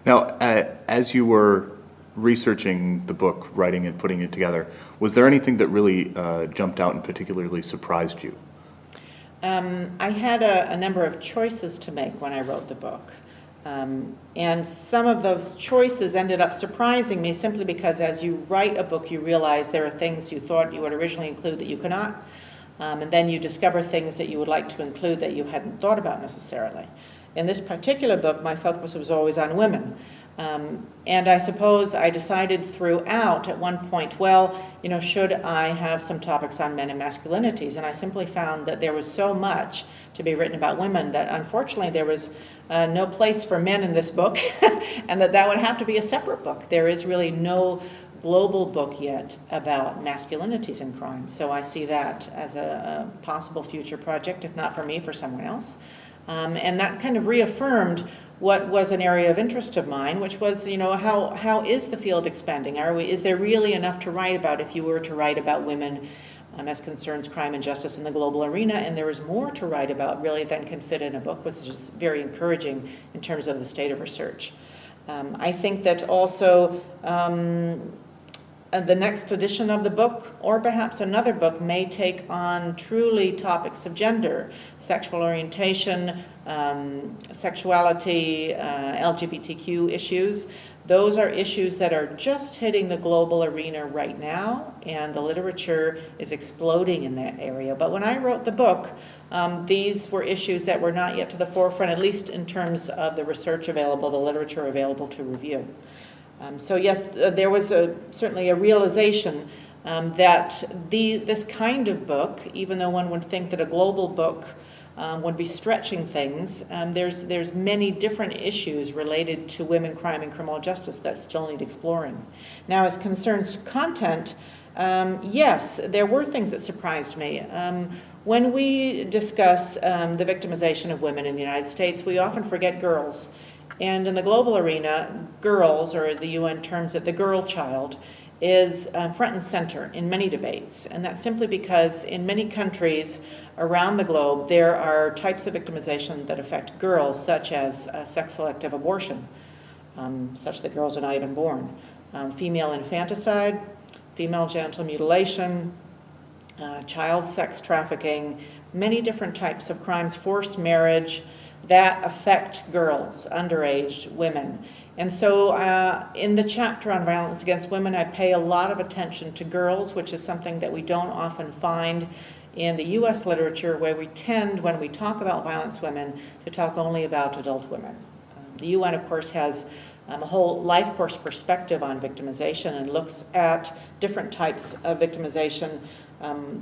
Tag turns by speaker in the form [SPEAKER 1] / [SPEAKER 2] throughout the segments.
[SPEAKER 1] Now, as you were researching the book, writing it, putting it together, was there anything that really jumped out and particularly surprised you?
[SPEAKER 2] I had a number of choices to make when I wrote the book. And some of those choices ended up surprising me simply because as you write a book, you realize there are things you thought you would originally include that you cannot. And then you discover things that you would like to include that you hadn't thought about necessarily. In this particular book, my focus was always on women. And I suppose I decided throughout at one point, well, should I have some topics on men and masculinities? And I simply found that there was so much to be written about women that unfortunately there was no place for men in this book, and that would have to be a separate book. There is really no global book yet about masculinities in crime. So I see that as a possible future project, if not for me, for someone else. And that kind of reaffirmed what was an area of interest of mine, which was, how is the field expanding? Is there really enough to write about if you were to write about women as concerns crime and justice in the global arena? And there is more to write about really than can fit in a book, which is very encouraging in terms of the state of research. I think that also the next edition of the book, or perhaps another book, may take on truly topics of gender, sexual orientation, sexuality, LGBTQ issues. Those are issues that are just hitting the global arena right now, and the literature is exploding in that area. But when I wrote the book, these were issues that were not yet to the forefront, at least in terms of the research available, the literature available to review. So yes, there was certainly a realization that this kind of book, even though one would think that a global book would be stretching things, there's many different issues related to women, crime, and criminal justice that still need exploring. Now, as concerns content, yes, there were things that surprised me. When we discuss the victimization of women in the United States, we often forget girls. And in the global arena, girls, or the UN terms it, the girl child, is front and center in many debates. And that's simply because in many countries around the globe, there are types of victimization that affect girls, such as sex-selective abortion, such that girls are not even born, female infanticide, female genital mutilation, child sex trafficking, many different types of crimes, forced marriage, that affect girls, underage women. And so in the chapter on violence against women, I pay a lot of attention to girls, which is something that we don't often find in the U.S. literature, where we tend, when we talk about violence women, to talk only about adult women. The UN, of course, has a whole life course perspective on victimization and looks at different types of victimization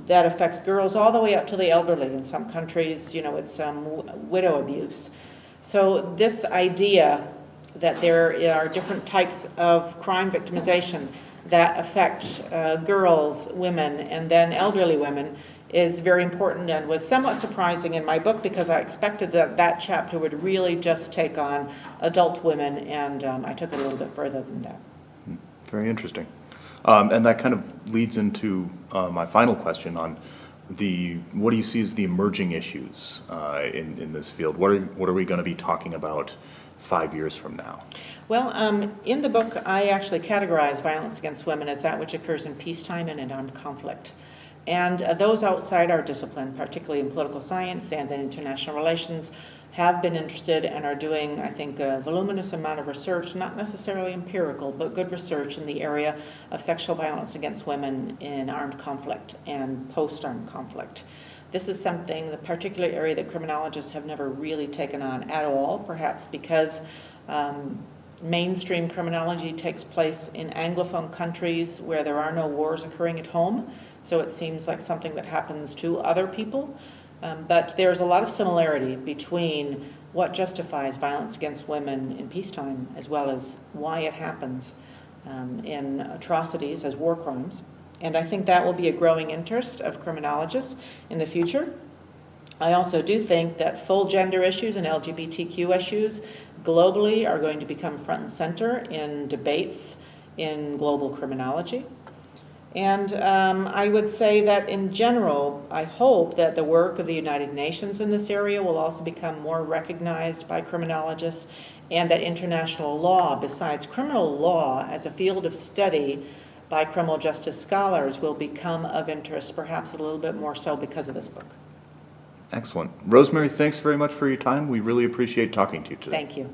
[SPEAKER 2] that affects girls all the way up to the elderly. In some countries, it's widow abuse. So this idea that there are different types of crime victimization that affect girls, women, and then elderly women is very important, and was somewhat surprising in my book because I expected that chapter would really just take on adult women, and I took it a little bit further than that.
[SPEAKER 1] Very interesting. And that kind of leads into my final question on what do you see as the emerging issues in this field? What are we going to be talking about 5 years from now?
[SPEAKER 2] Well, in the book, I actually categorize violence against women as that which occurs in peacetime and in armed conflict. And those outside our discipline, particularly in political science and in international relations, have been interested and are doing, I think, a voluminous amount of research, not necessarily empirical, but good research in the area of sexual violence against women in armed conflict and post-armed conflict. This is something, the particular area that criminologists have never really taken on at all, perhaps because mainstream criminology takes place in Anglophone countries where there are no wars occurring at home, so it seems like something that happens to other people. But there's a lot of similarity between what justifies violence against women in peacetime as well as why it happens in atrocities as war crimes. And I think that will be a growing interest of criminologists in the future. I also do think that full gender issues and LGBTQ issues globally are going to become front and center in debates in global criminology. And I would say that in general, I hope that the work of the United Nations in this area will also become more recognized by criminologists, and that international law, besides criminal law as a field of study by criminal justice scholars, will become of interest, perhaps a little bit more so because of this book.
[SPEAKER 1] Excellent. Rosemary, thanks very much for your time. We really appreciate talking to you today.
[SPEAKER 2] Thank you.